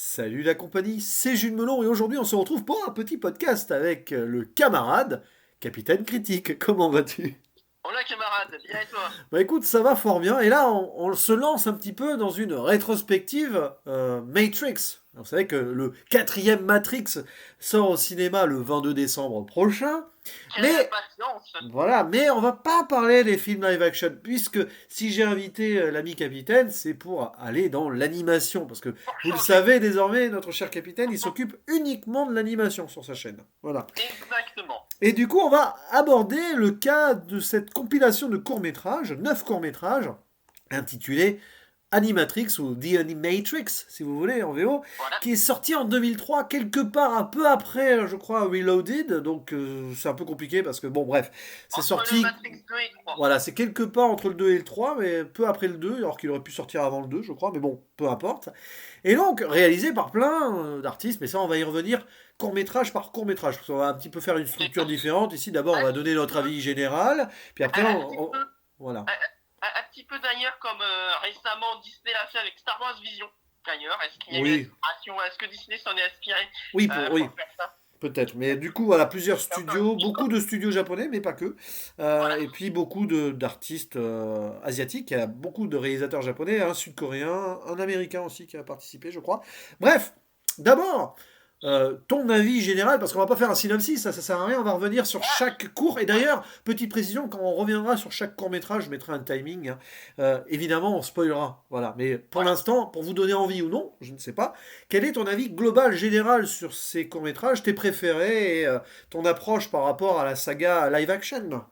Salut la compagnie, c'est Jules Melon et aujourd'hui on se retrouve pour un petit podcast avec le camarade Capitaine Critique. Comment vas-tu? Hola camarade, bien et toi? Bah écoute, ça va fort bien et là on se lance un petit peu dans une rétrospective Matrix. Alors, vous savez que le quatrième Matrix sort au cinéma le 22 décembre prochain, Quelle mais impatience! voilà, mais on va pas parler des films live action, puisque si j'ai invité l'ami capitaine, c'est pour aller dans l'animation, parce que Pour vous le changer. savez désormais, notre cher capitaine, il s'occupe uniquement de l'animation sur sa chaîne. Voilà. Exactement. Et du coup, on va aborder le cas de cette compilation de courts-métrages, 9 courts-métrages, intitulés Animatrix ou The Animatrix, si vous voulez, en VO, Voilà. qui est sorti en 2003, quelque part un peu après, je crois, Reloaded. Donc c'est un peu compliqué parce que, bon, bref, c'est Entre le sorti. Matrix 2 et 3. Voilà, c'est quelque part entre le 2 et le 3, mais peu après le 2, alors qu'il aurait pu sortir avant le 2, je crois, mais bon, peu importe. Et donc, réalisé par plein d'artistes, mais ça, on va y revenir court-métrage par court-métrage, parce qu'on va un petit peu faire une Et structure différente. Ici, d'abord, on un va petit donner notre peu, avis général, puis après, un petit peu, voilà. un petit peu d'ailleurs comme récemment Disney l'a fait avec Star Wars Vision. D'ailleurs, est-ce qu'il y a une Oui, inspiration? Est-ce que Disney s'en est inspiré oui, pour oui. faire ça? Peut-être, mais du coup, voilà, plusieurs C'est encore une studios, petite beaucoup de studios japonais, mais pas que, Voilà. et puis beaucoup d'artistes asiatiques. Il y a beaucoup de réalisateurs japonais, un sud-coréen, un américain aussi qui a participé, je crois. Bref, d'abord, ton avis général, parce qu'on va pas faire un synopsis, ça sert à rien, on va revenir sur chaque cours. Et d'ailleurs, petite précision, quand on reviendra sur chaque court métrage, je mettrai un timing, hein. Évidemment, on spoilera, voilà. Mais pour Voilà. l'instant, pour vous donner envie ou non, je ne sais pas, quel est ton avis global, général sur ces courts-métrages, tes préférés et ton approche par rapport à la saga live action?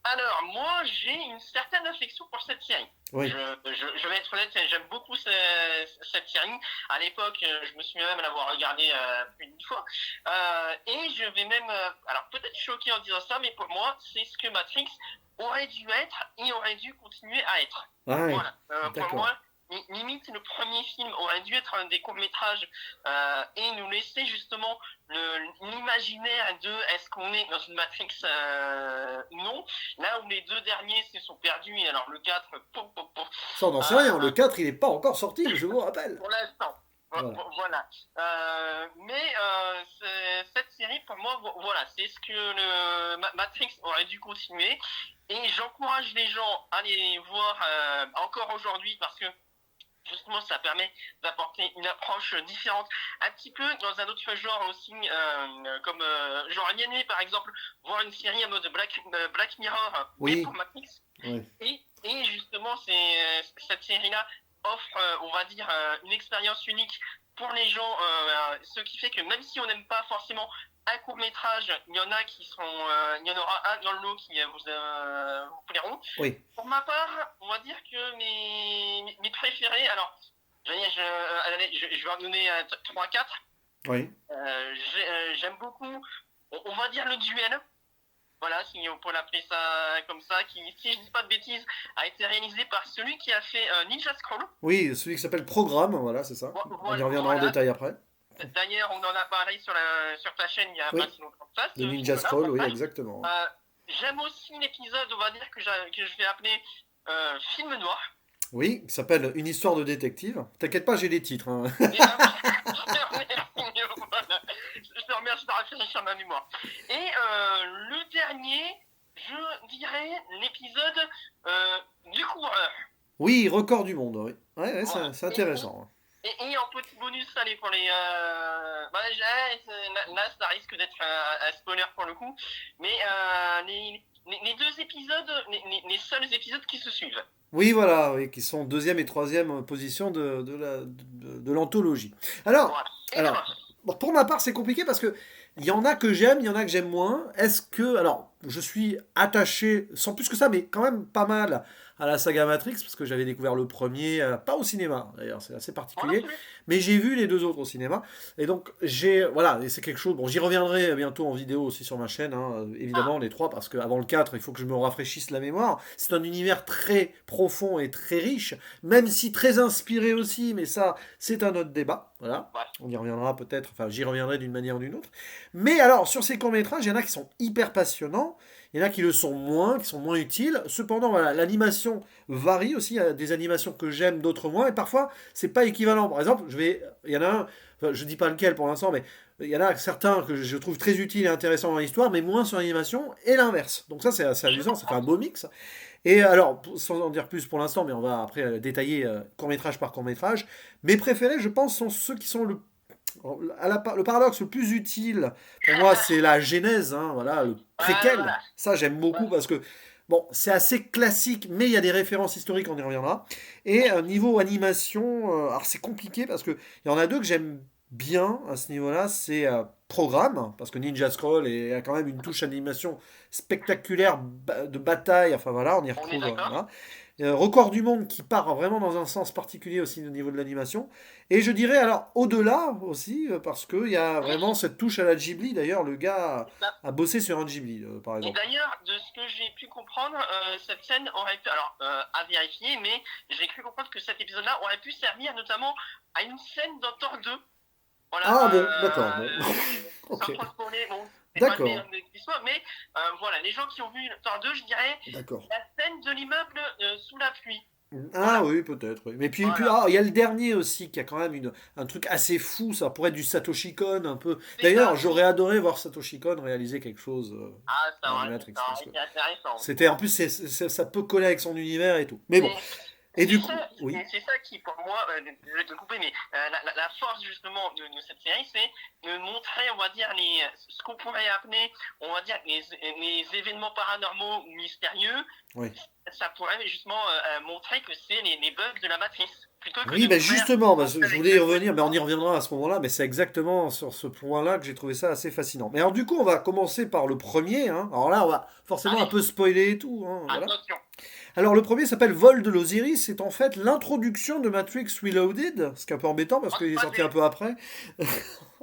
Alors, moi, j'ai une certaine affection pour cette série. Oui. Je vais être honnête, j'aime beaucoup cette série. À l'époque, je me souviens même l'avoir regardée plus d'une fois. Et je vais même, alors peut-être choquer en disant ça, mais pour moi, c'est ce que Matrix aurait dû être et aurait dû continuer à être. Ah ouais, Voilà. Pour d'accord. moi, limite, le premier film aurait dû être un des courts-métrages et nous laisser justement l'imaginaire de est-ce qu'on est dans une Matrix non. Là où les deux derniers se sont perdus, et alors le 4, Ça, on n'en sait rien. Le 4, il n'est pas encore sorti, je vous rappelle. pour l'instant. Voilà. Voilà. Mais cette série, pour moi, voilà, c'est ce que le Matrix aurait dû continuer. Et j'encourage les gens à les voir encore aujourd'hui parce que justement, ça permet d'apporter une approche différente, un petit peu dans un autre genre aussi, comme j'aurais bien aimé par exemple voir une série en mode Black Mirror, mais Oui, pour Matrix. oui. Et justement, cette série-là offre, on va dire, une expérience unique pour les gens, ce qui fait que même si on n'aime pas forcément un court métrage, il y en a qui seront, il y en aura un dans le lot qui vous plairont. Oui, Pour ma part, on va dire que mes préférés, alors, allez, je vais en donner 3-4. oui. J'aime beaucoup, on va dire le duel. Voilà, si on peut l'appeler ça comme ça, qui, si je dis pas de bêtises, a été réalisé par celui qui a fait Ninja Scroll. Oui, celui qui s'appelle Programme, voilà, c'est ça. On y reviendra en Voilà. détail après. D'ailleurs, on en a parlé sur ta chaîne il y a pas Oui, si longtemps que ça, de ce Ninja film-là, Scroll, au oui, passage. exactement. Euh, J'aime aussi l'épisode, on va dire, que je vais appeler Film Noir. Oui, qui s'appelle Une histoire de détective. T'inquiète pas, j'ai les titres, hein. Et ben oui, je te remercie, voilà. Je te remercie de rafraîchir ma mémoire. Et le dernier, je dirais l'épisode du coureur. Oui, record du monde, oui. Ouais, ouais, Voilà. c'est intéressant. Et en petit bonus, allez, pour les. Bah, là, ça risque d'être un spoiler pour le coup. Mais les deux épisodes, les seuls épisodes qui se suivent. Oui, voilà, oui, qui sont deuxième et troisième position de l'anthologie. Alors, Voilà. Et alors, toi? bon, pour ma part, c'est compliqué parce que il y en a que j'aime, il y en a que j'aime moins. Est-ce que, alors, je suis attaché, sans plus que ça, mais quand même pas mal à la saga Matrix parce que j'avais découvert le premier, pas au cinéma, d'ailleurs, c'est assez On l'a particulier, plus. mais j'ai vu les deux autres au cinéma. Et donc, voilà, et c'est quelque chose, bon, j'y reviendrai bientôt en vidéo aussi sur ma chaîne, hein, évidemment, Ah, les trois, parce qu'avant le 4 il faut que je me rafraîchisse la mémoire. C'est un univers très profond et très riche, même si très inspiré aussi, mais ça, c'est un autre débat. Voilà. ouais. On y reviendra peut-être, enfin, j'y reviendrai d'une manière ou d'une autre. Mais alors, sur ces courts-métrages, il y en a qui sont hyper passionnants. Il y en a qui le sont moins, qui sont moins utiles. Cependant, voilà, l'animation varie aussi. Il y a des animations que j'aime, d'autres moins. Et parfois, c'est pas équivalent. Par exemple, il y en a un, enfin, je dis pas lequel pour l'instant, mais il y en a certains que je trouve très utiles et intéressants dans l'histoire, mais moins sur l'animation, et l'inverse. Donc ça, c'est assez Je amusant, ça fait un comprends. beau mix. Et alors, sans en dire plus pour l'instant, mais on va après détailler court-métrage par court-métrage, mes préférés, je pense, sont ceux qui sont le paradoxe le plus utile pour moi, c'est la genèse, hein, voilà, le préquel. Voilà. Ça, j'aime beaucoup parce que, bon, c'est assez classique, mais il y a des références historiques, on y reviendra. Et niveau animation, alors c'est compliqué parce que il y en a deux que j'aime bien à ce niveau-là, c'est Programme, parce que Ninja Scroll a quand même une touche animation spectaculaire de bataille, enfin voilà, on y On est retrouve, d'accord. voilà. Record du monde qui part vraiment dans un sens particulier aussi au niveau de l'animation. Et je dirais alors au-delà aussi, parce qu'il y a Oui. vraiment cette touche à la Ghibli. D'ailleurs, le gars C'est ça. a bossé sur un Ghibli, par Et exemple. d'ailleurs, de ce que j'ai pu comprendre, cette scène aurait pu, alors à vérifier, mais j'ai cru comprendre que cet épisode-là aurait pu servir notamment à une scène dans Thor 2. Voilà, Ah bon, d'accord, bon. sans Ok, trop spoiler, bon, c'est pas le d'accord, meilleur de l'histoire, mais voilà, les gens qui ont vu Thor 2, je dirais, d'accord. la scène de l'immeuble sous la pluie. Ah Voilà, oui, peut-être, oui. Mais puis voilà, il y a le dernier aussi qui a quand même un truc assez fou, ça pourrait être du Satoshi Kon un peu. c'est D'ailleurs, ça. j'aurais adoré voir Satoshi Kon réaliser quelque chose Ah, en Animatrix, ça parce aurait que été intéressant. c'était, en plus, ça peut coller avec son univers et tout. Mais bon, Mais et c'est du coup, ça, oui, c'est ça qui, pour moi, je vais te couper, mais la force justement de cette série, c'est de montrer, on va dire, ce qu'on pourrait appeler, on va dire, les événements paranormaux ou mystérieux. oui. Ça pourrait justement montrer que c'est les bugs de la matrice, plutôt que Oui, de ben nous faire justement, montrer je avec voulais y le revenir, code. mais on y reviendra à ce moment-là, mais c'est exactement sur ce point-là que j'ai trouvé ça assez fascinant. Mais alors du coup, on va commencer par le premier, hein. Alors là, on va forcément un Allez, peu spoiler et tout, hein, voilà. attention. Alors le premier s'appelle Vol de l'Osiris, c'est en fait l'introduction de Matrix Reloaded, ce qui est un peu embêtant parce En qu'il est sorti un 3D. peu après,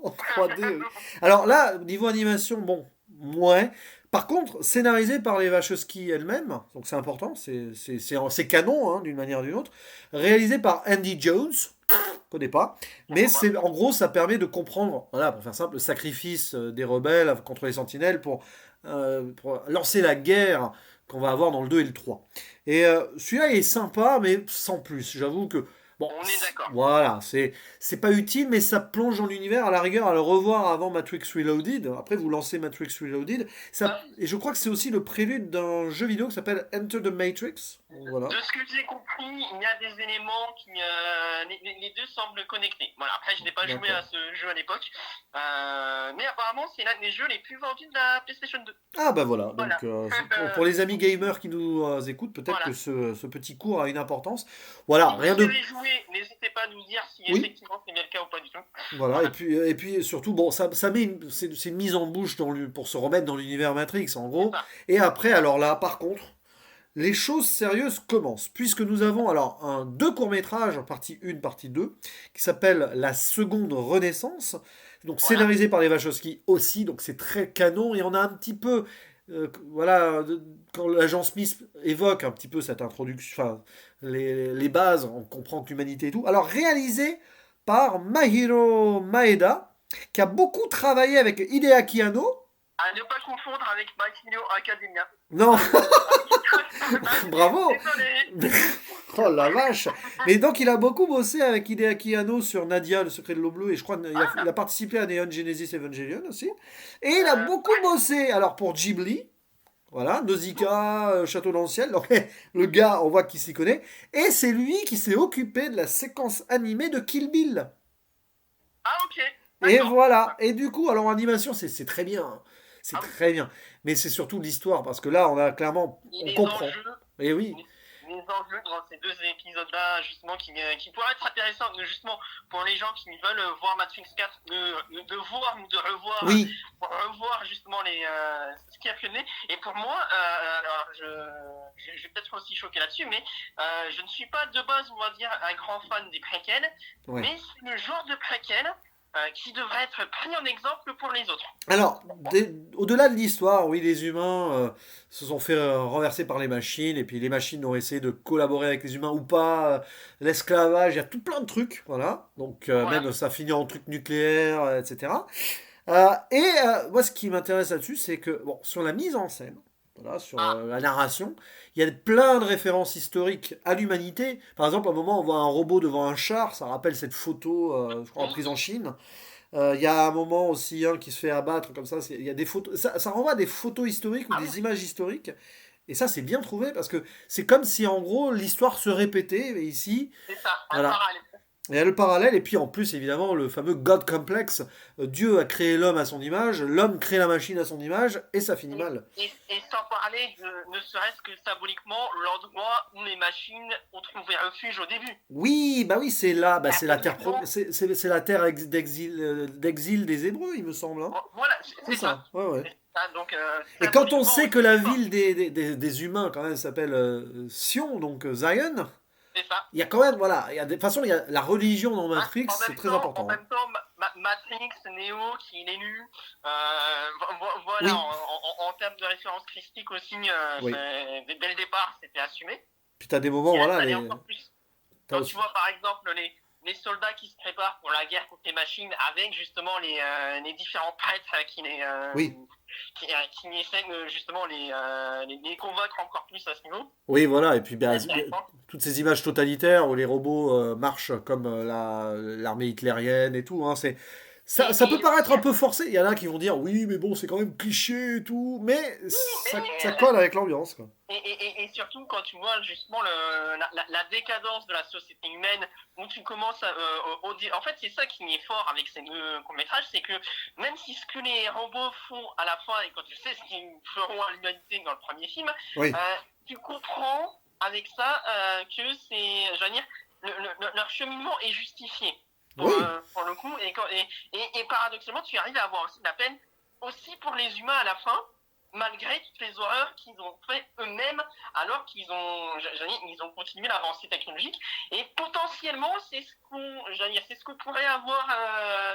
en 3D, oui. Alors là, niveau animation, bon, ouais. Par contre, scénarisé par les Wachowski elles-mêmes, donc c'est important, c'est canon hein, d'une manière ou d'une autre. Réalisé par Andy Jones, je connais pas, mais Pourquoi pas? c'est en gros ça permet de comprendre, voilà, pour faire simple, le sacrifice des rebelles contre les Sentinelles pour lancer la guerre qu'on va avoir dans le 2 et le 3. Et celui-là il est sympa, mais sans plus. J'avoue que bon, On est d'accord. voilà, c'est pas utile, mais ça plonge dans l'univers. À la rigueur, à le revoir avant Matrix Reloaded. Après, vous lancez Matrix Reloaded. Ça, et je crois que c'est aussi le prélude d'un jeu vidéo qui s'appelle Enter the Matrix. Donc, voilà. De ce que j'ai compris, il y a des éléments qui. Les deux semblent connectés. Voilà, après, je n'ai pas joué à D'accord. ce jeu à l'époque. Mais apparemment, c'est l'un des jeux les plus vendus de la PlayStation 2. Ah bah voilà, donc Voilà. pour les amis gamers qui nous écoutent, peut-être que Voilà. ce petit cours a une importance. Voilà, Si rien vous de... avez joué, n'hésitez pas à nous dire si Oui, effectivement c'est bien le cas ou pas du tout. voilà, Voilà. et puis surtout, bon, ça met c'est une mise en bouche pour se remettre dans l'univers Matrix, en C'est gros. ça. Et après, alors là, par contre, les choses sérieuses commencent, puisque nous avons alors deux courts-métrages, partie 1, partie 2, qui s'appelle La Seconde Renaissance, donc Voilà. scénarisé par les Wachowski aussi, donc c'est très canon, et on a un petit peu, voilà, quand l'agent Smith évoque un petit peu cette introduction, enfin, les bases, on comprend que l'humanité et tout. Alors réalisé par Mahiro Maeda, qui a beaucoup travaillé avec Hideaki Anno. À ne pas confondre avec My Hero Academia. Non, bravo. Désolé. Oh la vache! Mais donc il a beaucoup bossé avec Hideaki Anno sur Nadia, le secret de l'eau bleue, et je crois qu'il a Ah, participé à Neon Genesis Evangelion aussi. Et il a beaucoup ouais. bossé alors pour Ghibli, voilà, Nausicaa, Château d'Anciel, donc le gars, on voit qu'il s'y connaît. Et c'est lui qui s'est occupé de la séquence animée de Kill Bill. Ah, ok. Et D'accord. voilà. Et du coup, alors en animation, c'est très bien, hein. C'est Ah oui. très bien. Mais c'est surtout l'histoire, parce que là, on a clairement, Et on les comprend. enjeux, Et oui, les enjeux dans ces deux épisodes-là, justement, qui pourraient être intéressants, justement, pour les gens qui veulent voir Matrix 4, de voir ou de revoir, oui, pour revoir justement ce qui a fait le nez. Et pour moi, alors je vais peut-être aussi choquer là-dessus, mais je ne suis pas de base, on va dire, un grand fan des préquels, ouais. mais c'est le genre de préquel qui devrait être pris en exemple pour les autres. Alors, au-delà de l'histoire, oui, les humains se sont fait renverser par les machines, et puis les machines ont essayé de collaborer avec les humains ou pas, l'esclavage, il y a tout plein de trucs, voilà. Donc, Voilà. même ça finit en trucs nucléaires, etc. Moi, ce qui m'intéresse là-dessus, c'est que, bon, sur la mise en scène, voilà, sur Ah, la narration. Il y a plein de références historiques à l'humanité. Par exemple, à un moment, on voit un robot devant un char, ça rappelle cette photo, je crois, oui, prise en Chine. Il y a un moment aussi un qui se fait abattre comme ça. Il y a des photos, ça renvoie à des photos historiques ou ah oui, des images historiques. Et ça, c'est bien trouvé parce que c'est comme si en gros l'histoire se répétait. Et ici, c'est ça, un voilà. parallèle. Et il y a le parallèle, et puis en plus, évidemment, le fameux God Complex. Dieu a créé l'homme à son image, l'homme crée la machine à son image, et ça finit mal. Et sans parler, ne serait-ce que symboliquement, l'endroit où les machines ont trouvé refuge au début. Oui, bah oui, c'est là, bah La c'est la terre, position, c'est la terre d'exil des Hébreux, il me semble, hein. voilà, C'est c'est ça. ça, ouais, ouais. C'est ça. Donc, Et quand on symboliquement sait que aussi, la c'est fort. ville des humains, quand même, s'appelle Sion, donc Zion, C'est ça. il y a quand même, voilà, il y a de toute façon, il y a la religion dans Hein, Matrix, c'est très en important, hein. même temps, Matrix, Neo, qui est élu, voilà, Oui, en termes de référence christique aussi, oui. dès le départ, c'était assumé. Puis t'as des moments, Et là, voilà, ça l'est encore plus. t'as Quand tu aussi, vois par exemple les soldats qui se préparent pour la guerre contre les machines avec justement les différents prêtres oui. qui essaient justement les convaincre encore plus à ce niveau. Oui, voilà, et puis bah, C'est intéressant. toutes ces images totalitaires où les robots marchent comme l'armée hitlérienne et tout, hein, ça peut Et paraître aussi, un peu forcé. Il y en a qui vont dire oui, mais bon, c'est quand même cliché et tout, mais oui, ça colle avec l'ambiance, quoi. et surtout quand tu vois justement la décadence de la société humaine, où tu commences en fait c'est ça qui est fort avec ces deux courts-métrages, c'est que même si ce que les robots font à la fin, et quand tu sais ce qu'ils feront à l'humanité dans le premier film, Oui, tu comprends avec ça que c'est, je veux dire, leur cheminement est justifié oui, pour le coup, et paradoxalement tu arrives à avoir aussi de la peine aussi pour les humains à la fin, malgré toutes les horreurs qu'ils ont fait eux-mêmes, alors ils ont continué l'avancée technologique. Et potentiellement, c'est ce qu'on pourrait avoir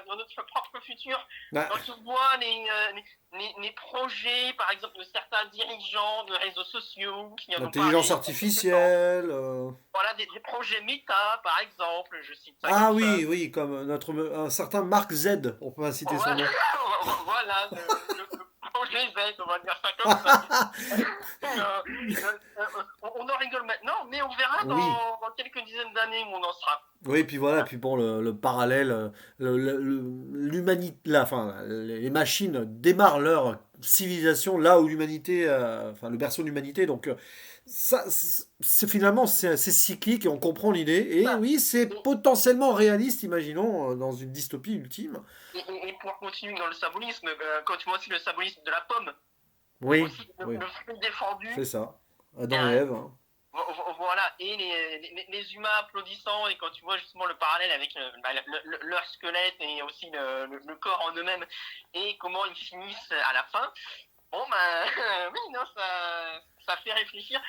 dans notre propre futur. bah, Quand on voit les projets, par exemple, de certains dirigeants de réseaux sociaux qui en ont parlé l'intelligence il y a quelques temps. artificielle. Voilà, des projets méta, par exemple, je cite ça Ah comme ça. oui, oui, comme un certain Mark Z, on peut citer son Voilà, nom. voilà le projet Z, on va dire ça comme ça. On en rigole maintenant, mais on verra Oui. dans quelques dizaines d'années où on en sera. Oui, puis voilà, puis bon, le parallèle, l'humanité, enfin, les machines démarrent leur civilisation là où l'humanité, enfin, le berceau de l'humanité, donc ça, c'est finalement, c'est cyclique et on comprend l'idée. Et Ça. oui, c'est Et, potentiellement réaliste, imaginons, dans une dystopie ultime. et pour continuer dans le symbolisme, quand tu vois aussi le symbolisme de la pomme, Oui, aussi oui, le fruit défendu, c'est ça. Adam et euh, Ève, hein. voilà, et les humains applaudissant, et quand tu vois justement le parallèle avec leur squelette et aussi le corps en eux-mêmes, et comment ils finissent à la fin, bon, ben, oui, non, ça fait réfléchir.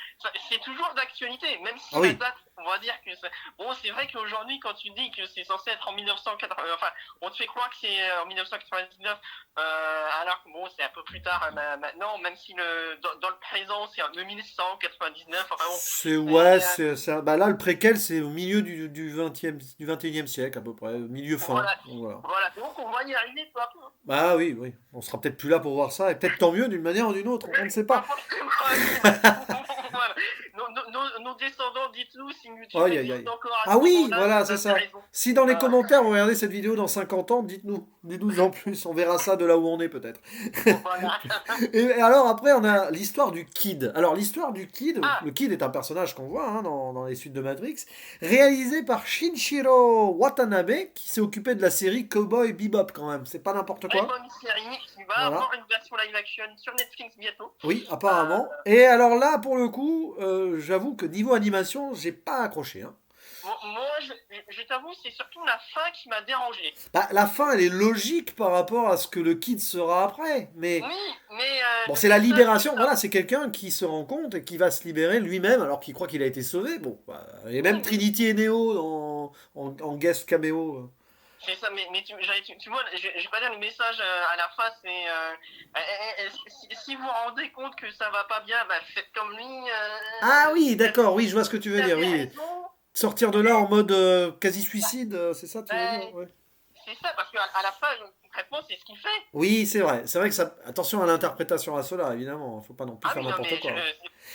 C'est toujours d'actualité, même Ah si la oui, date, on va dire que bon, c'est vrai qu'aujourd'hui, quand tu dis que c'est censé être en 1980, enfin, on te fait croire que c'est en 1999, alors que bon, c'est un peu plus tard maintenant, même si dans le présent, c'est en 2199, enfin bon, ouais, c'est, bah là, le préquel, c'est au milieu du 21e siècle, à peu près, milieu fin. voilà, Donc, voilà. voilà, donc on va y arriver peu à peu. Bah oui, oui. On sera peut-être plus là pour voir ça, et peut-être tant mieux d'une manière ou d'une autre, on ne sait Pas pas. forcément, oui, bah, voilà. Nos descendants, dites-nous si YouTube Aïe, aïe, existe aïe. encore à Ah ce oui, moment-là, voilà, nous c'est ça. intéressons. Si dans les Euh, commentaires vous regardez cette vidéo dans 50 ans, dites-nous. Dites-nous en plus, on verra ça de là où on est peut-être. voilà. Et alors après, on a l'histoire du Kid. Alors l'histoire du Kid, Ah, le Kid est un personnage qu'on voit hein, dans les suites de Matrix, réalisé par Shinjiro Watanabe, qui s'est occupé de la série Cowboy Bebop quand même. C'est pas n'importe très quoi. bonne série qui va Voilà. avoir une version live action sur Netflix bientôt. Oui, Euh, apparemment. Et alors là, pour le coup, j'avoue que niveau animation, j'ai pas accroché, hein. moi, je t'avoue, c'est surtout la fin qui m'a dérangé. Bah, la fin, elle est logique par rapport à ce que le Kid sera après. Mais Oui, mais bon, le c'est la message que libération. ça. Voilà, c'est quelqu'un qui se rend compte et qui va se libérer lui-même alors qu'il croit qu'il a été sauvé. Bon, bah, et même Oui, mais Trinity et Neo en guest caméo. c'est ça, mais tu vois, je vais pas dire le message à la fin, c'est si vous vous rendez compte que ça va pas bien, bah, faites comme lui. Ah oui, Il avait, d'accord, oui, je vois ce que tu veux il dire. avait Oui, raison. sortir de là en mode quasi-suicide, c'est ça, tu veux dire? Ben, Ouais. c'est ça, parce qu'à à la fin, concrètement, c'est ce qu'il fait. Oui, c'est vrai. C'est vrai que ça. Attention à l'interprétation à cela, évidemment. Faut pas non plus Ah faire oui, non, n'importe mais quoi.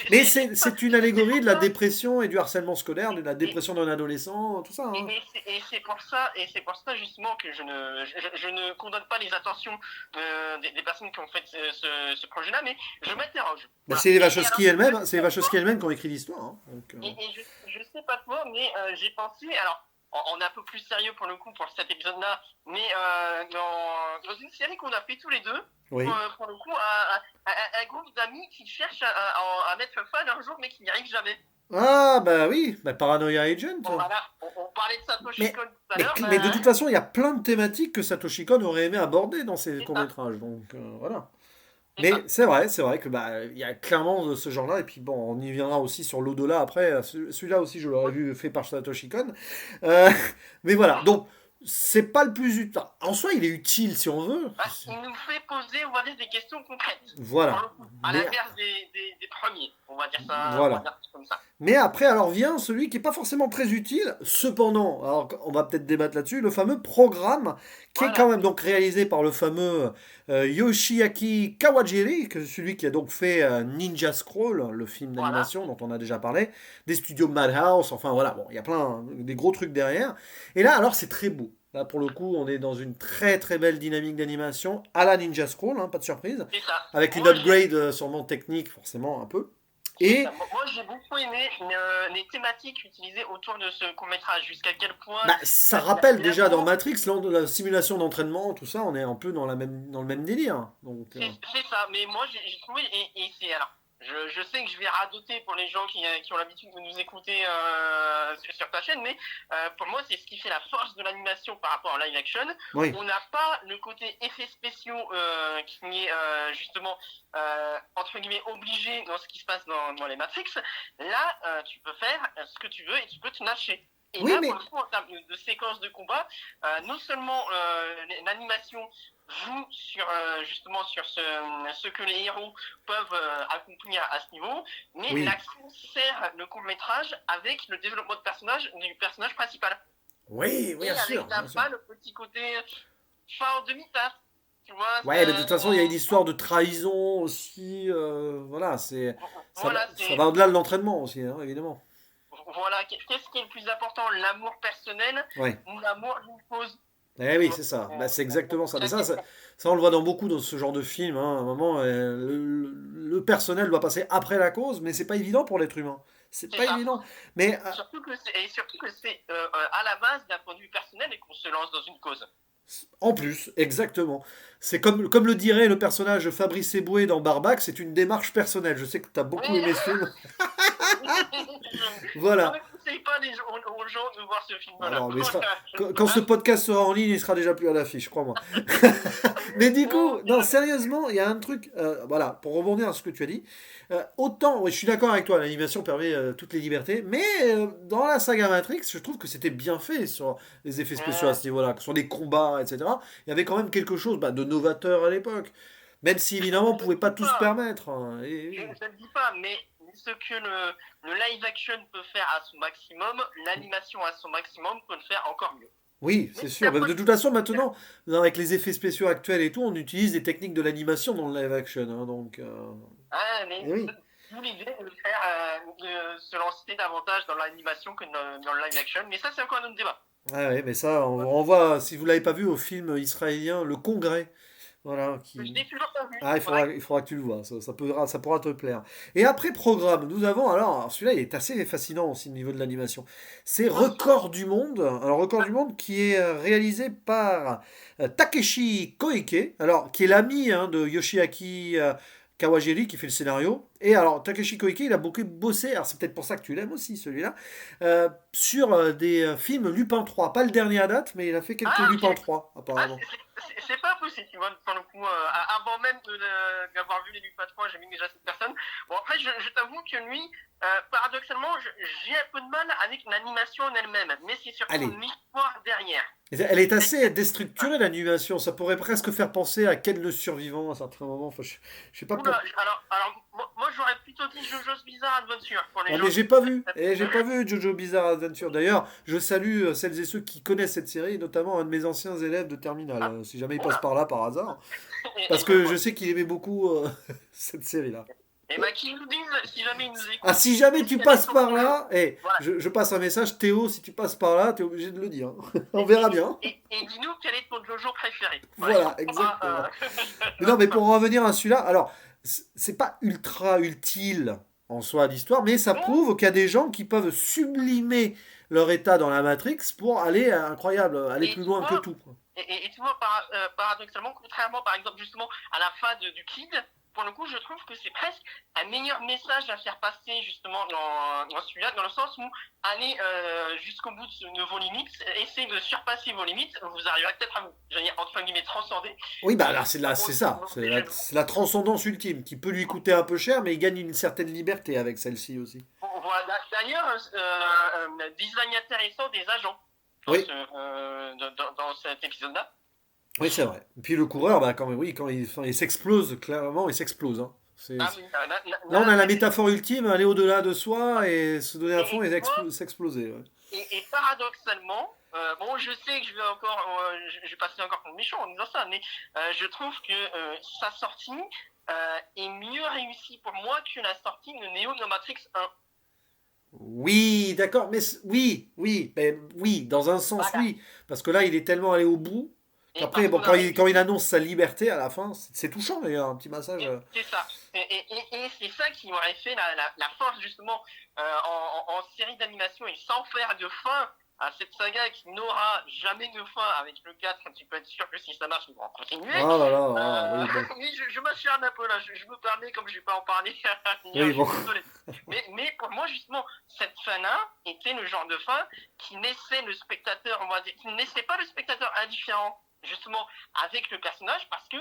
Mais c'est c'est une c'est allégorie pour de la ça. dépression et du harcèlement scolaire, de la Et, dépression d'un adolescent, tout ça. Hein. et c'est pour ça justement que je ne condamne pas les intentions des personnes qui ont fait ce projet-là, mais je m'interroge. Bah, Voilà. c'est les Et alors, Wachowski je elles-mêmes, hein, sais c'est les pas Wachowski toi, elles-mêmes qui ont écrit l'histoire. Hein. Donc, et je sais pas toi, mais j'ai pensé, alors on est un peu plus sérieux pour le coup pour cet épisode-là, mais dans une série qu'on a fait tous les deux, oui. pour le coup, un groupe d'amis qui cherchent à mettre fin à leur jour, mais qui n'y arrivent jamais. Ah, bah oui, bah, Paranoia Agent. Bon, voilà, on parlait de Satoshi Mais, Kon tout à l'heure, mais de toute façon, il y a plein de thématiques que Satoshi Kon aurait aimé aborder dans ses c'est ça, courts-métrages. Donc, voilà. c'est Mais ça. c'est vrai que bah il y a clairement de ce genre-là et puis bon, on y viendra aussi sur l'au-delà après. Celui-là aussi, je l'aurais vu fait par Satoshi Kon. Euh, mais voilà, donc c'est pas le plus utile. En soi, il est utile si on veut. Ah, il nous fait poser, on va dire, des questions concrètes. Pour Voilà. le coup, à Mais l'inverse des premiers, on va voilà. dire ça comme ça. Mais après, alors vient celui qui est pas forcément très utile. Cependant, alors on va peut-être débattre là-dessus, le fameux programme qui est quand Voilà, même donc réalisé par le fameux Yoshiaki Kawajiri, que celui qui a donc fait Ninja Scroll, le film voilà. d'animation dont on a déjà parlé, des studios Madhouse, enfin voilà, bon, il y a plein, des gros trucs derrière. Et là, alors c'est très beau. Là, pour le coup, on est dans une très très belle dynamique d'animation à la Ninja Scroll, hein, pas de surprise, C'est ça. avec une Moi, j'ai upgrade sûrement technique, forcément un peu. C'est Et ça. Moi, j'ai beaucoup aimé les thématiques utilisées autour de ce court-métrage, jusqu'à quel point bah, ça rappelle déjà dans l'amour, Matrix, la simulation d'entraînement, tout ça, on est un peu dans, dans le même délire. Donc, c'est ça. Mais moi, j'ai trouvé, et c'est alors, je sais que je vais radoter pour les gens qui ont l'habitude de nous écouter sur ta chaîne, mais pour moi, c'est ce qui fait la force de l'animation par rapport à live action. oui, On n'a pas le côté effets spéciaux qui est justement entre guillemets obligé dans ce qui se passe dans les Matrix. Là, tu peux faire ce que tu veux et tu peux te lâcher. Et oui, là, pour mais le coup, en termes de séquence de combat, non seulement l'animation joue sur justement sur ce que les héros peuvent accomplir à ce niveau, mais oui, l'action sert le court métrage avec le développement de personnage du personnage principal. oui, Et bien sûr, avec la bien sûr. fin, le petit côté fin en demi-teinte. Tu vois, Ouais, mais de toute façon, il y a une histoire de trahison aussi. Voilà, voilà, ça va au-delà de l'entraînement aussi, hein, évidemment. voilà, qu'est-ce qui est le plus important, l'amour personnel Ouais. ou l'amour d'une cause? Eh oui, c'est ça. Bah, c'est exactement ça. Mais ça, on le voit dans beaucoup dans ce genre de film. Hein. À un moment, le personnel doit passer après la cause, mais c'est pas évident pour l'être humain. C'est C'est pas ça. évident. Mais Surtout que c'est à la base d'un point de vue personnel et qu'on se lance dans une cause. en plus, exactement. C'est comme le dirait le personnage Fabrice Eboué dans Barbac, c'est une démarche personnelle. Je sais que tu as beaucoup Oui, aimé ce film. je Voilà. ne conseille pas aux gens de voir ce film-là. Alors, mais quand ce podcast sera en ligne, il sera déjà plus à l'affiche, crois-moi. Mais du Mon coup, non, Dieu. sérieusement, il y a un truc, voilà, pour rebondir à ce que tu as dit, autant, ouais, je suis d'accord avec toi, l'animation permet toutes les libertés, mais dans la saga Matrix, je trouve que c'était bien fait sur les effets spéciaux à ce niveau-là, sur les combats, etc. Il y avait quand même quelque chose bah, de novateur à l'époque, même si évidemment on Je ne pouvait pas dis tout se pas, permettre. Hein, je ne dis pas, mais ce que le live action peut faire à son maximum, l'animation à son maximum peut le faire encore mieux. oui, Mais c'est c'est sûr. un Mais point de de toute vue façon, personnel. maintenant, avec les effets spéciaux actuels et tout, on utilise des techniques de l'animation dans le live action. Hein, donc, Ah, mais et oui. d'où l'idée de faire, de se lancer davantage dans l'animation que dans le live action. Mais ça, c'est encore un autre débat. Ah ouais, mais ça, on renvoie, si vous l'avez pas vu, au film israélien Le Congrès. Voilà, Je qui... l'ai toujours pas vu, Ah, c'est vrai. il faudra que tu le vois, ça pourra te plaire. Et après programme, nous avons, alors celui-là il est assez fascinant aussi au niveau de l'animation. C'est Record du Monde, alors Record du Monde qui est réalisé par Takeshi Koike, alors qui est l'ami hein, de Yoshiaki Kawajiri qui fait le scénario. Et alors Takeshi Koike il a beaucoup bossé, alors c'est peut-être pour ça que tu l'aimes aussi celui-là, sur des films Lupin 3, pas le dernier à date, mais il a fait quelques Ah, Lupin ok. 3 Ah, apparemment. c'est pas possible, tu vois, pour le coup. Avant même d'avoir vu les Lupin 3, j'ai mis déjà cette personne. Bon, après, je t'avoue que lui, paradoxalement, j'ai un peu de mal avec l'animation en elle-même, mais c'est surtout Allez. l'histoire derrière. Elle est C'est assez déstructurée l'animation, ça pourrait presque faire penser à Ken le survivant à certains moments. Enfin, je sais pas pour. Oula, alors moi, j'aurais plutôt dit JoJo's Bizarre Adventure pour les Ah, gens mais qui... j'ai pas vu Jojo Bizarre Adventure. D'ailleurs, je salue celles et ceux qui connaissent cette série, notamment un de mes anciens élèves de terminale, Ah, si jamais il passe oula. par là par hasard. Et Parce ben, que je voilà. sais qu'il aimait beaucoup cette série-là. Et bah, qu'ils nous disent, si jamais ils nous Ah, écoutent, si jamais tu quel est passes son par JoJo. là, Voilà. je passe un message, Théo, si tu passes par là, t'es obligé de le dire. On verra bien. Et dis-nous quel est ton JoJo préféré. Voilà, et Voilà, on pourra... exactement. Mais non, mais pour en revenir à celui-là, alors, c'est pas ultra utile en soi l'histoire, mais ça Non, prouve qu'il y a des gens qui peuvent sublimer leur état dans la Matrix pour aller incroyable, aller et plus tu loin que vois, tout, quoi. et tu vois paradoxalement, contrairement par exemple justement à la fin du Kid, pour le coup, je trouve que c'est presque un meilleur message à faire passer justement dans celui-là, dans le sens où aller jusqu'au bout de vos limites, essayer de surpasser vos limites, vous arriverez peut-être à vous, j'allais dire, entre guillemets, transcender. Oui, bah là, Bon, c'est ça. déjà de vous. C'est la transcendance ultime qui peut lui coûter un peu cher, mais il gagne une certaine liberté avec celle-ci aussi. Bon, voilà. D'ailleurs, design intéressant des agents Oui, dans cet épisode-là. oui, c'est vrai. Et puis le coureur, bah, quand même, oui, quand enfin, il s'explose, clairement, il s'explose, hein. Ah oui, Là, on là, a la c'était... métaphore ultime, aller au-delà de soi et se donner à fond Et et tu vois, s'exploser. Ouais. et paradoxalement, bon, je sais que je vais passer encore pour le méchant en disant ça, mais je trouve que sa sortie est mieux réussie pour moi que la sortie de Neo dans Matrix 1. Oui, d'accord, oui, dans un sens, Voilà. oui. Parce que là, il est tellement allé au bout Et qu'après, parce bon, qu'on a quand il réussi, annonce sa liberté à la fin, c'est touchant d'ailleurs, un petit massage. c'est ça. Et c'est ça qui aurait fait la force justement en série d'animation et sans faire de fin à cette saga qui n'aura jamais de fin avec le 4, tu peux être sûr que si ça marche, ils vont en continuer. Oh là là, ah, oui, bon. Oui, je m'acharne un peu là, je me permets comme je vais pas en parler hier, Oui, je suis bon. désolé. Mais pour moi, justement, cette fin-là était le genre de fin qui laissait le spectateur, on va dire, qui ne laissait pas le spectateur indifférent, justement, avec le personnage, parce que,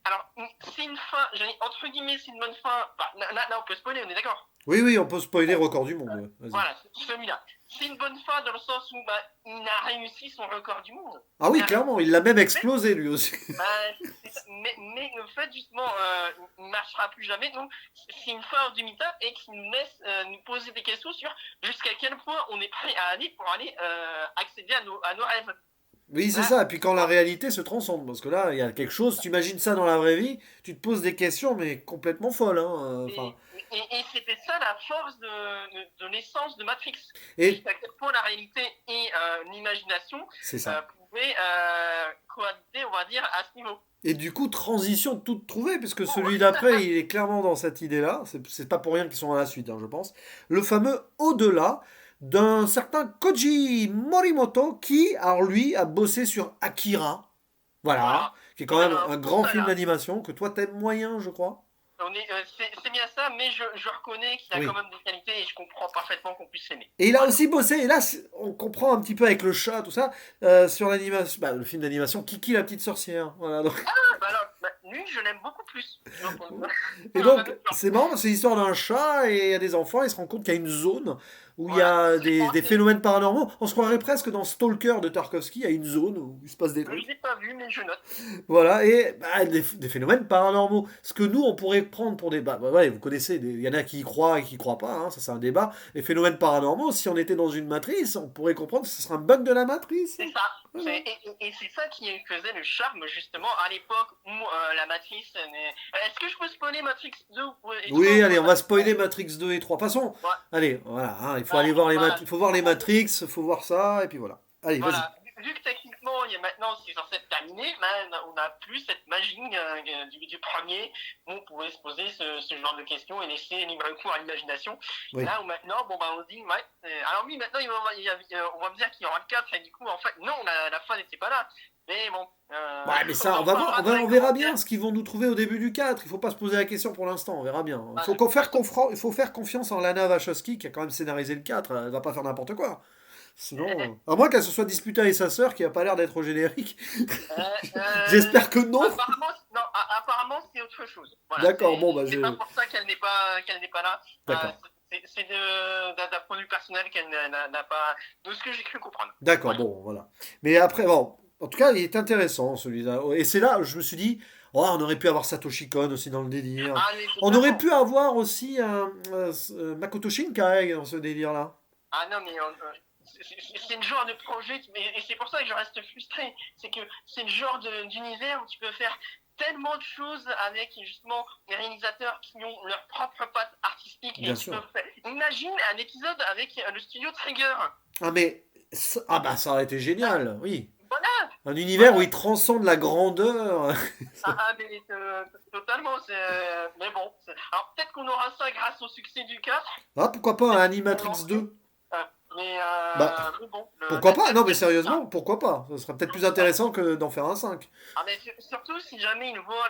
alors, c'est une fin, entre guillemets, c'est une bonne fin, bah, là, on peut spoiler, on est d'accord. Oui, oui, on peut spoiler record du monde. Ouais. Vas-y. Voilà, celui-là. C'est une bonne fin dans le sens où bah, il a réussi son record du monde. Ah Il oui, a clairement, il l'a même réussi. explosé lui aussi. Bah, c'est ça. Mais le fait justement, il ne marchera plus jamais. Donc c'est une fin en demi-teinte et qui nous laisse nous poser des questions sur jusqu'à quel point on est prêt à aller pour aller accéder à nos rêves. Oui, c'est Là, ça. Et puis quand la réalité se transcende, parce que là, il y a quelque chose, tu imagines ça dans la vraie vie, tu te poses des questions, mais complètement folles. Hein. Enfin, et c'était ça la force de l'essence de Matrix. et Jusqu'à quel point la réalité et l'imagination c'est ça. pouvaient cohabiter, on va dire, à ce niveau. Et du coup, transition toute trouvée, puisque Oh, celui d'après, il est clairement dans cette idée-là. C'est pas pour rien qu'ils sont à la suite, hein, je pense. Le fameux Au-delà d'un certain Koji Morimoto qui, alors lui, a bossé sur Akira. Voilà. voilà. Qui est quand Et même ben, un pour grand ça, film là, d'animation que toi t'aimes moyen, je crois. c'est bien ça, mais je reconnais qu'il a quand Oui. même des qualités et je comprends parfaitement qu'on puisse l'aimer. Et il a Voilà. aussi bossé, et là, on comprend un petit peu avec le chat, tout ça, sur l'animation, bah, le film d'animation Kiki la petite sorcière. Voilà, donc. Ah, bah alors, lui, je l'aime beaucoup plus. Et donc, c'est marrant, c'est l'histoire d'un chat et il y a des enfants, ils se rendent compte qu'il y a une zone où il y Voilà. a J'ai des pensé. phénomènes paranormaux. On se croirait presque dans Stalker de Tarkovsky, il y a une zone où il se passe des Je ne trucs. l'ai pas vu, mais je note. Voilà, et bah, des phénomènes paranormaux. Ce que nous, on pourrait prendre pour des... Bah, ouais, vous connaissez, il y en a qui y croient et qui y croient pas, hein, ça c'est un débat. Les phénomènes paranormaux, si on était dans une matrice, on pourrait comprendre que ce serait un bug de la matrice. C'est ça. Voilà. Et c'est ça qui faisait le charme, justement, à l'époque où la Matrice... Est-ce que je peux spoiler Matrix 2 et 3 Oui, ou allez, on pas? va spoiler Matrix 2 et 3. De toute façon, Ouais. allez, voilà, hein, il faut Bah, aller voir voilà. il faut voir les Matrix, il faut voir ça, et puis voilà. Allez, vas-y. Voilà, vu que techniquement, il y a maintenant, c'est censé être terminé, ben, on n'a plus cette magie du premier où on pouvait se poser ce genre de questions et laisser libre cours à l'imagination. Oui. Là où maintenant, bon, ben, on se dit, ouais, alors oui, maintenant, on va me dire qu'il y aura le 4 et du coup, en fait, non, la fin n'était pas là. Mais bon, Ouais, mais ça, en parlera dans les on verra commentaires. bien ce qu'ils vont nous trouver au début du 4. Il faut pas se poser la question pour l'instant, on verra bien. Voilà. Il faut faire confiance en Lana Wachowski qui a quand même scénarisé le 4. Elle va pas faire n'importe quoi. Sinon, à moins qu'elle se soit disputée avec sa sœur qui a pas l'air d'être au générique. J'espère que non. Apparemment, non, apparemment c'est autre chose. Voilà, D'accord, bon, bah c'est pas pour ça qu'elle n'est pas là. D'accord. C'est d'un point de vue personnel qu'elle n'a pas. De ce que j'ai cru comprendre. D'accord, Voilà. bon, voilà. Mais après, bon, en tout cas, il est intéressant celui-là. Et c'est là, je me suis dit, Oh, on aurait pu avoir Satoshi Kon aussi dans le délire. Ah, mais On aurait totalement. pu avoir aussi Makoto Shinkai dans ce délire-là. Ah non, mais c'est le genre de projet, et c'est pour ça que je reste frustré. C'est que c'est le genre d'univers où tu peux faire tellement de choses avec justement les réalisateurs qui ont leur propre patte artistique et Bien tu sûr. peux faire. Imagine un épisode avec le studio Trigger. Ah, mais. Ah, bah, ça aurait été Ah, génial, oui. voilà, Un univers où voilà. il transcende la grandeur. Mais totalement. Mais bon, alors peut-être qu'on aura ça grâce au succès du 4. Ah, pourquoi pas un Peut-être qu'on Animatrix lancer. 2? Euh, mais, Bah, mais bon, pourquoi pas? Non, mais ah, sérieusement, pourquoi pas? Ce serait peut-être plus intéressant que d'en faire un 5. mais surtout si jamais ils voient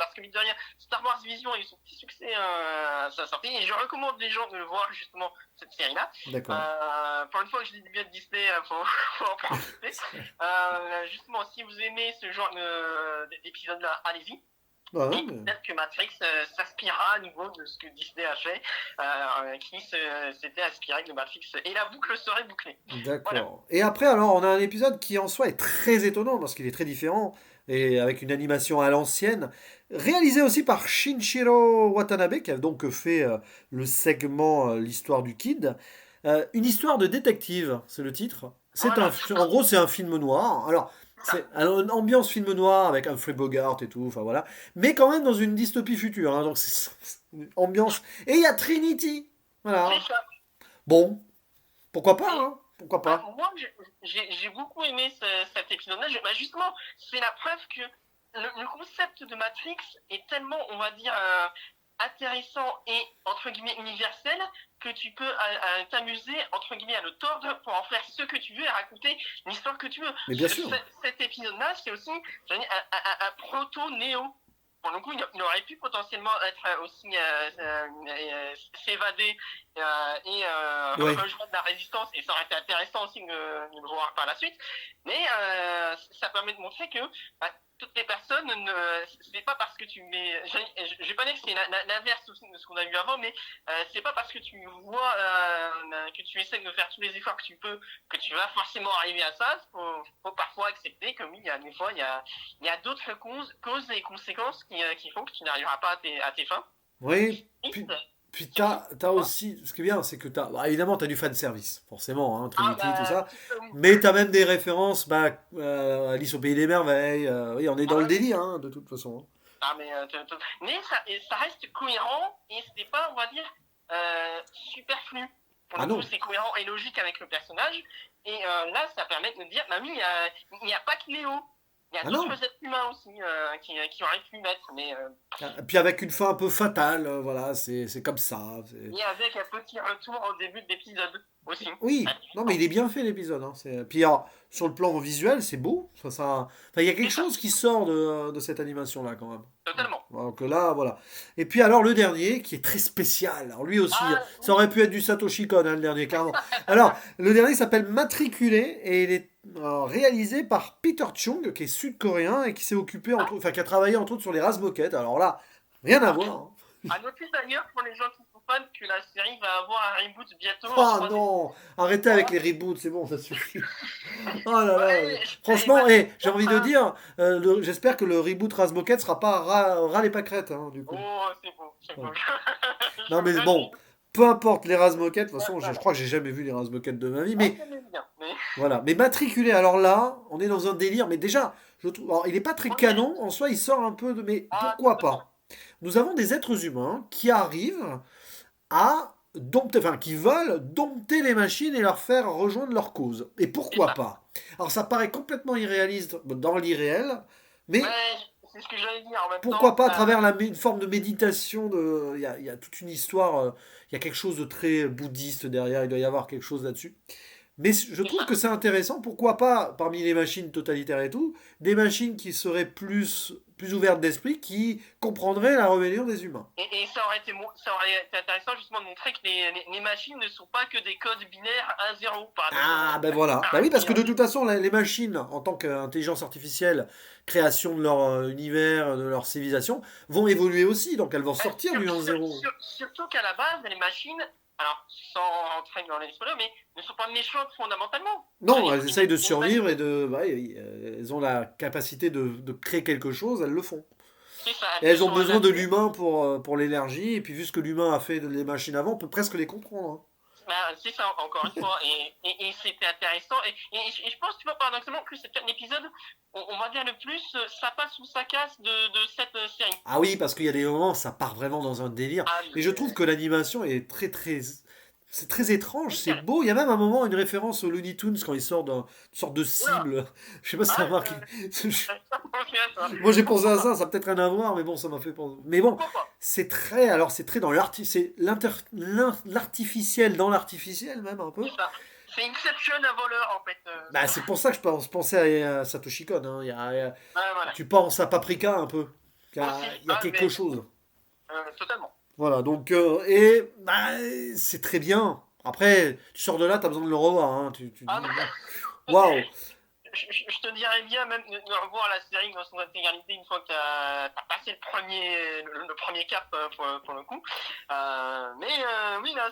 parce que mine de rien, Star Wars Vision a eu son petit succès à sa sortie et je recommande les gens de le voir justement cette série-là. D'accord. Pour une fois que je dis du bien de Disney, faut en profiter. Justement, si vous aimez ce genre d'épisode-là, allez-y. Bah, Et non, mais... peut-être que Matrix s'inspirera à nouveau de ce que Disney a fait, qui s'était inspiré de Matrix. Et la boucle serait bouclée. Voilà. D'accord. Et après, alors, on a un épisode qui en soi est très étonnant parce qu'il est très différent et avec une animation à l'ancienne, réalisé aussi par Shinichiro Watanabe, qui a donc fait le segment L'histoire du Kid. Une histoire de détective, c'est le titre. Voilà. En gros, c'est un film noir. Ça. Alors, une ambiance film noir avec Humphrey Bogart et tout, enfin voilà. Mais quand même dans une dystopie future, hein, donc c'est une ambiance. Et il y a Trinity. C'est Voilà. ça. Bon, pourquoi pas, Et hein? Pourquoi pas? moi, j'ai beaucoup aimé cet épisode-là. Justement, c'est la preuve que le concept de Matrix est tellement, on va dire, intéressant et entre guillemets universel que tu peux t'amuser entre guillemets à le tordre pour en faire ce que tu veux et raconter l'histoire que tu veux. Mais bien sûr. Cet épisode-là, c'est aussi un proto-néo. Pour le coup, il aurait pu potentiellement être aussi s'évader et Ouais. rejoindre la résistance, et ça aurait été intéressant aussi de le voir par la suite. Mais ça permet de montrer que bah, toutes les personnes, c'est pas parce que tu mets. Je vais pas dire que c'est l'inverse de ce qu'on a vu avant, mais c'est pas parce que tu vois que tu essaies de faire tous les efforts que tu peux que tu vas forcément arriver à ça. Faut parfois accepter que oui, il y a des fois, il y a d'autres causes et conséquences qui font que tu n'arriveras pas à tes fins. Oui. Triste. Puis Surtout. t'as aussi. Ce qui est bien, c'est que t'as. Bah, évidemment, t'as du fanservice, forcément, hein, Ah Trinity, tout bah, ça. Mais t'as même des références, bah, Alice au Pays des Merveilles. Oui, on est dans le ah, délire, hein, de toute façon. Hein. mais ça reste cohérent et c'est pas, on va dire, superflu. Pour Ah le coup, non. c'est cohérent et logique avec le personnage. Et là, ça permet de nous dire, bah oui, il n'y a pas que Léo. Il y a Ah d'autres non. êtres humains aussi qui auraient pu mettre, mais Ah, puis avec une fin un peu fatale, voilà, c'est comme ça. et avec un petit retour au début de l'épisode aussi. Oui, non mais il est bien fait l'épisode. Hein. Puis alors, sur le plan visuel, c'est beau. Enfin, il y a quelque C'est ça, chose qui sort de cette animation-là quand même. totalement. Donc là, voilà. Et puis alors le dernier, qui est très spécial. Alors lui aussi, Ah ça oui, aurait pu être du Satoshi Kon, hein, le dernier, clairement. Alors, le dernier s'appelle Matriculé et il est réalisé par Peter Chung, qui est sud-coréen et qui s'est occupé, enfin, qui a travaillé entre autres sur les Razmoket. Alors là, rien à voir. Hein. à noter d'ailleurs pour les gens qui sont fans que la série va avoir un reboot bientôt en Oh 3D. non, arrêtez avec les reboots, c'est bon, ça suffit. Oh là là. Ouais, Franchement, j'ai envie de enfin, dire, j'espère que le reboot Razmoket sera pas ras les pâquerettes, hein, du coup. oh, c'est beau, c'est Ouais. beau. Non mais J'imagine. bon, peu importe les Razmoket, de toute façon, je Voilà. crois que j'ai jamais vu les Razmoket de ma vie, Moi, mais j'aimais bien. Mais voilà. Mais matriculé, alors là, on est dans un délire, mais déjà, je trouve, alors, il est pas très on est. canon, en soi, il sort un peu de, mais Ah, pourquoi totalement. pas? Nous avons des êtres humains qui arrivent à dompter, enfin, qui veulent dompter les machines et leur faire rejoindre leur cause. Et C'est pourquoi ça. pas? Alors ça paraît complètement irréaliste dans l'irréel, mais Ouais, c'est ce que j'allais dire en même pourquoi temps. pas à travers une forme de méditation, il y a toute une histoire, il y a quelque chose de très bouddhiste derrière, il doit y avoir quelque chose là-dessus. Mais je C'est trouve ça. que c'est intéressant, pourquoi pas, parmi les machines totalitaires et tout, des machines qui seraient plus ouvertes d'esprit, qui comprendraient la rébellion des humains. Et ça aurait été intéressant justement de montrer que les machines ne sont pas que des codes binaires 1-0, Ah, paradoxalement. ben voilà. Ça Ben oui, reste parce que de des, toute façon, les machines, en tant qu'intelligence artificielle, création de leur univers, de leur civilisation, vont évoluer aussi, donc elles vont sortir du 1-0. surtout qu'à la base, les machines alors, sans rentrer dans les spoilers, mais ne sont pas méchantes fondamentalement. Non, elles essayent de Les survivre et de. Ouais, elles ont la capacité de créer quelque chose, elles le font. c'est ça, Et elles se elles ont sont besoin de adaptées. l'humain pour l'énergie, et puis vu ce que l'humain a fait des machines avant, on peut presque les comprendre. Hein. Bah, c'est ça, encore une fois, et c'était intéressant. Et je pense, tu vois, paradoxalement, que c'est peut-être l'épisode, on va dire le plus, ça passe ou ça casse de cette série. Ah oui, parce qu'il y a des moments, ça part vraiment dans un délire. Ah, Mais je trouve mais, que l'animation est très très. C'est très étrange, c'est nickel. beau. Il y a même un moment, une référence aux Looney Tunes quand ils sortent d'une sorte de Oula, cible. Je sais pas si t'as ah, remarqué. ça me revient, ça. Moi j'ai pensé Pourquoi à pas? ça, ça a peut-être rien à voir, mais bon, ça m'a fait penser. Mais bon, Pourquoi pas? c'est très. Alors c'est très dans l'artificiel dans l'artificiel même un peu. C'est ça. C'est Inception un voleur, en fait. Bah, c'est pour ça que je pensais à Satoshi Kon. Hein. Ouais, voilà. Tu penses à Paprika un peu. Aussi, Il y a quelque mais chose. totalement. Voilà, donc, et bah, c'est très bien. Après, tu sors de là, t'as besoin de le revoir. Hein. Tu Ah, dis, waouh. je te dirais bien même de revoir la série dans son intégralité une fois que t'as passé le premier cap pour le coup. Oui, là,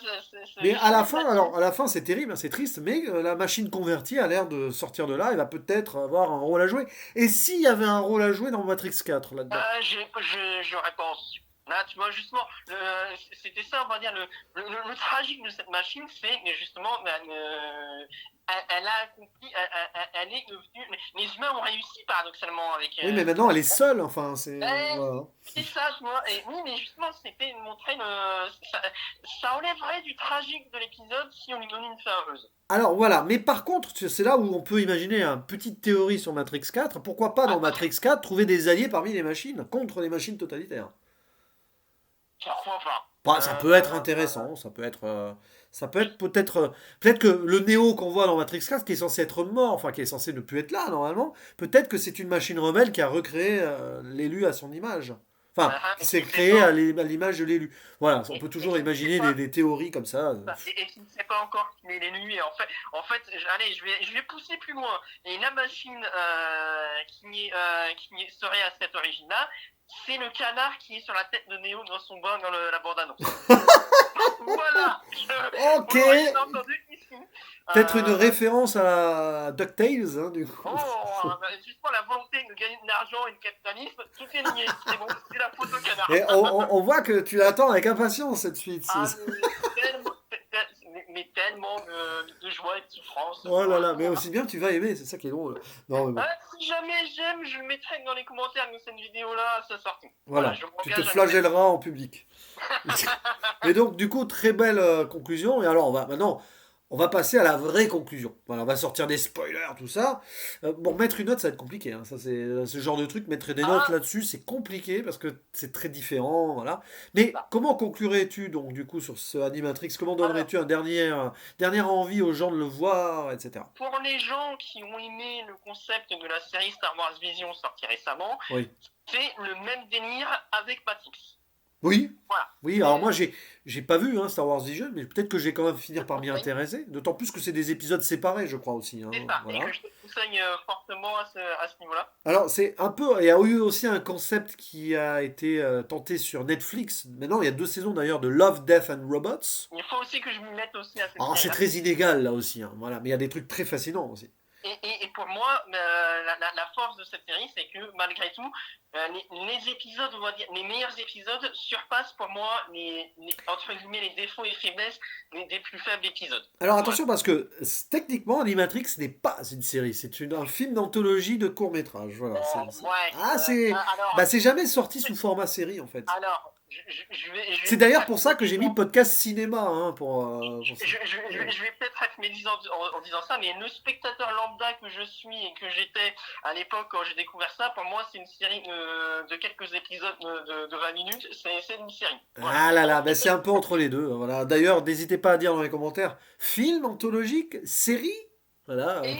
Mais à la justement, fin, alors, à la fin, c'est terrible, hein, c'est triste, mais la machine convertie a l'air de sortir de là. Elle va peut-être avoir un rôle à jouer. Et s'il y avait un rôle à jouer dans Matrix 4 là-dedans? j'aurais pensé. Là, tu vois, justement, c'était ça, on va dire, le tragique de cette machine, c'est que justement, elle a accompli, elle est devenue. Les humains ont réussi paradoxalement avec Oui, mais cette maintenant, elle est machine. seule, enfin, c'est. Eh, Voilà. c'est ça, tu vois. Et oui, mais justement, c'était de montrer ça enlèverait du tragique de l'épisode si on lui donnait une fin heureuse. Alors voilà, mais par contre, c'est là où on peut imaginer une petite théorie sur Matrix 4. Pourquoi pas dans Ah, Matrix 4 trouver des alliés parmi les machines contre les machines totalitaires? pourquoi pas? Bah, ça peut être intéressant, ça peut être peut-être que le Néo qu'on voit dans Matrix 4, qui est censé être mort, enfin qui est censé ne plus être là normalement, peut-être que c'est une machine rebelle qui a recréé l'élu à son image. Enfin, qui Et s'est qui ne sait créé à pas. l'image de l'élu. Voilà, on peut Et toujours qui ne sait imaginer pas. des théories comme ça. Et qui ne sait pas encore qu'il est l'élu. Et en fait, allez, je vais pousser plus loin. Et la machine qui serait à cette origine-là, c'est le canard qui est sur la tête de Néo dans son bain dans la bande-annonce. Voilà, Ok, vous l'aurez bien entendu ici. peut-être une Euh, référence à DuckTales, hein, du coup. Justement, la volonté de gagner de l'argent et le capitalisme, tout est lié. C'est bon, c'est la faute au canard. Et on voit que tu attends avec impatience cette suite. Ah, mais tellement de joie et de souffrance. Oh là là, mais Voilà. aussi bien tu vas aimer, c'est ça qui est drôle. Non, mais bon. Si jamais j'aime, je le mettrai dans les commentaires de cette vidéo-là à sa sortie. Voilà, Voilà, je tu te m'engage à le faire. flagelleras en public. Et donc, du coup, très belle conclusion. Et alors, maintenant, on va passer à la vraie conclusion. Voilà, on va sortir des spoilers, tout ça. Bon, mettre une note, ça va être compliqué. Hein. Ça, c'est ce genre de truc. Mettre des notes Ah, là-dessus, c'est compliqué parce que c'est très différent. Voilà. Mais bah, comment conclurais-tu, donc, du coup, sur ce Animatrix? Comment alors, donnerais-tu dernière envie aux gens de le voir, etc. pour les gens qui ont aimé le concept de la série Star Wars Vision sortie récemment, Oui. c'est le même délire avec Matrix. Oui, Voilà. oui. Alors moi, j'ai pas vu hein, Star Wars Vision, mais peut-être que je vais quand même finir par m'y Oui, intéresser. D'autant plus que c'est des épisodes séparés, je crois aussi. Hein, c'est ça. Et que voilà. je te conseille fortement à ce niveau-là. Alors c'est un peu, il y a eu aussi un concept qui a été tenté sur Netflix. Maintenant, il y a 2 saisons d'ailleurs de Love, Death and Robots. Il faut aussi que je m'y mette aussi à cette Alors c'est série-là. très inégal là aussi. Hein, voilà, mais il y a des trucs très fascinants aussi. Et pour moi, la force de cette série, c'est que malgré tout, les épisodes, on va dire, les meilleurs épisodes surpassent pour moi entre guillemets les défauts et faiblesses des plus faibles épisodes. Alors Voilà. attention parce que techniquement, Animatrix n'est pas une série, c'est un film d'anthologie de court métrage. Voilà. Ouais. Ah Alors, c'est jamais sorti sous format série en fait. alors, je vais C'est peut-être d'ailleurs être pour ça que j'ai mis médisant. podcast cinéma hein, pour ça. Je vais peut-être être médisant en disant ça, mais le spectateur lambda que je suis et que j'étais à l'époque quand j'ai découvert ça, pour moi, c'est une série de quelques épisodes de 20 minutes. C'est une série. Voilà. Ah là là, ben c'est un peu entre les deux. Voilà. D'ailleurs, n'hésitez pas à dire dans les commentaires, film anthologique, série. Voilà. Et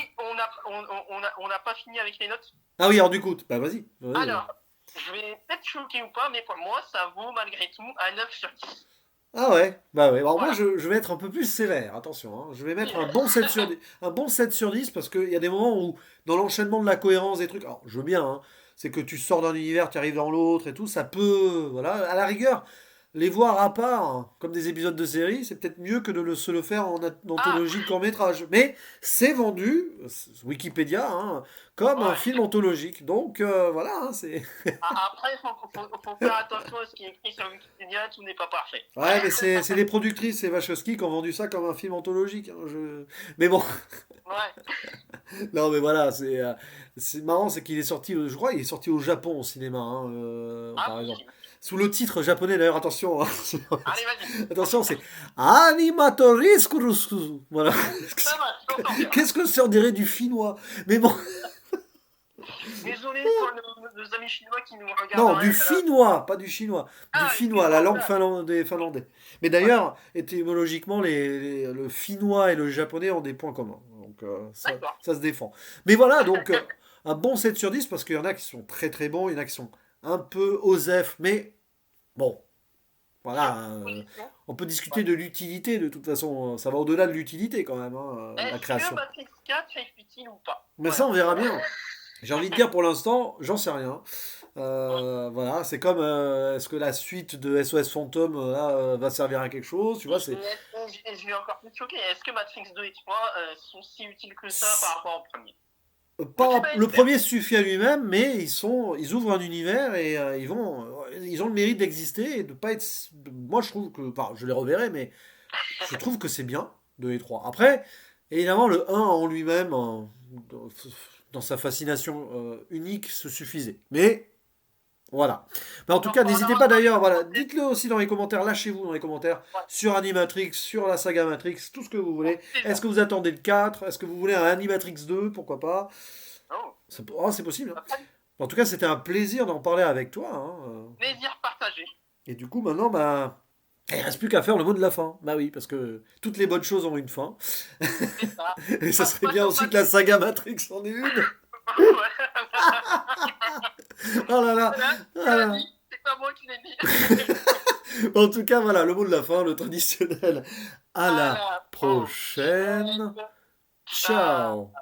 on n'a pas fini avec les notes. Ah oui, alors du coup, bah vas-y. Alors, je vais peut-être choquer ou pas, mais pour moi, ça vaut malgré tout un 9 sur 10. Ah ouais, bah ouais. Alors moi, Voilà. je vais être un peu plus sévère, attention. Hein. Je vais mettre un bon 7 sur 10, un bon 7 sur 10 parce qu'il y a des moments où, dans l'enchaînement de la cohérence des trucs, alors je veux bien, hein, c'est que tu sors d'un univers, tu arrives dans l'autre et tout, ça peut, voilà, à la rigueur, les voir à part, hein, comme des épisodes de série, c'est peut-être mieux que se le faire en Ah, anthologie de court-métrage. Mais c'est vendu, Wikipédia, hein, comme un ouais. film anthologique. Donc voilà, hein, c'est. Après, faut faire attention à ce qui est écrit sur Wikipédia, tout n'est pas parfait. Ouais, mais c'est les productrices, c'est Wachowski, qui ont vendu ça comme un film anthologique, hein, Mais bon, Ouais. non, mais voilà, c'est marrant, c'est qu'il est sorti, je crois, il est sorti au Japon au cinéma, hein, Ah, par exemple. possible. Sous le titre japonais, d'ailleurs, attention, hein, Allez, vas-y. attention, c'est Animatoris Kurusu. Voilà. Ça va, je t'entends bien. Qu'est-ce que c'est, on dirait du finnois? Mais bon, Désolé pour nos amis chinois qui nous non, du regarderaient. finnois, pas du chinois. Du Ah, finnois, la excuse-moi. langue finlandais. Mais Ouais. d'ailleurs, étymologiquement, le finnois et le japonais ont des points communs. Donc D'accord. ça se défend. Mais voilà, donc un bon 7 sur 10 parce qu'il y en a qui sont très très bons, il y en a qui sont un peu osef, mais bon, voilà. Position. On peut discuter Ouais. de l'utilité de toute façon. Ça va au-delà de l'utilité quand même, hein, la Est-ce que création. Matrix 4 est utile ou pas? Mais ça, Voilà. on verra bien. J'ai envie de dire pour l'instant, j'en sais rien. Ouais. Voilà, c'est comme est-ce que la suite de SOS Phantom là, va servir à quelque chose, tu vois, c'est Et je vais encore plus choquer. Est-ce que Matrix 2 et 3 sont si utiles que ça par rapport au premier? Je suis pas pas le expert. premier suffit à lui-même, mais ils ouvrent un univers et ils ont le mérite d'exister et de pas être. Moi, je trouve que, enfin, je les reverrai, mais je trouve que c'est bien 2 et 3. Après, évidemment, le un en lui-même, dans sa fascination unique, se suffisait. Mais voilà. Mais en tout cas, On en n'hésitez aura pas dans les d'ailleurs, voilà, commentaires. dites-le aussi dans les commentaires, lâchez-vous dans les commentaires Ouais. sur Animatrix, sur la saga Matrix, tout ce que vous voulez. Avec plaisir. Est-ce que vous attendez le 4? Est-ce que vous voulez un Animatrix 2? Pourquoi pas? Oh. C'est possible, hein. Après, En tout cas, c'était un plaisir d'en parler avec toi, hein. plaisir partagé. Et du coup, maintenant, bah, il reste plus qu'à faire le mot de la fin. Bah oui, parce que toutes les bonnes choses ont une fin. C'est ça. Et ça serait Pas bien sur aussi que la Matrix. saga Matrix en ait une. Oh là là. Voilà, tu Ah l'as là. dit. C'est pas moi qui l'ai dit. En tout cas, voilà, le mot de la fin, le traditionnel. À À la la prochaine. prochaine. Ciao. Ciao.